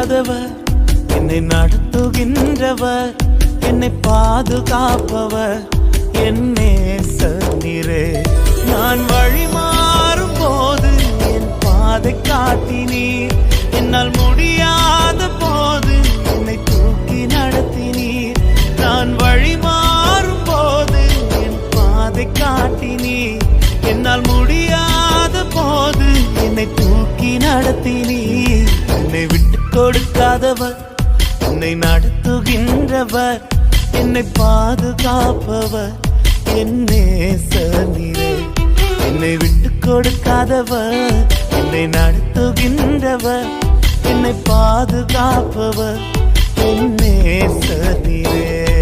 கொடுக்காதவர், என்னை நடத்துகின்றவர், என்னை பாதுகாப்பவர், என் நேசர் நீரே. நான் வழி மாறும் போது என் பாதை காட்டினீர், என்னால் முடியாத போது என்னை தூக்கி நடத்தினீர். நான் வழி மாறும் போது என் பாதை காட்டினீர், என்னால் முடியாத போது என்னை தூக்கி நடத்தினீர். என்னை விட்டு கொடுக்காதவர், என்னை நடத்துகின்றவர், என்னை பாதுகாப்பவர், என் நேசர் நீரே. என்னை விட்டு கொடுக்காதவர், என்னை நடத்துகின்றவர், என்னை பாதுகாப்பவர், என் நேசர் நீரே.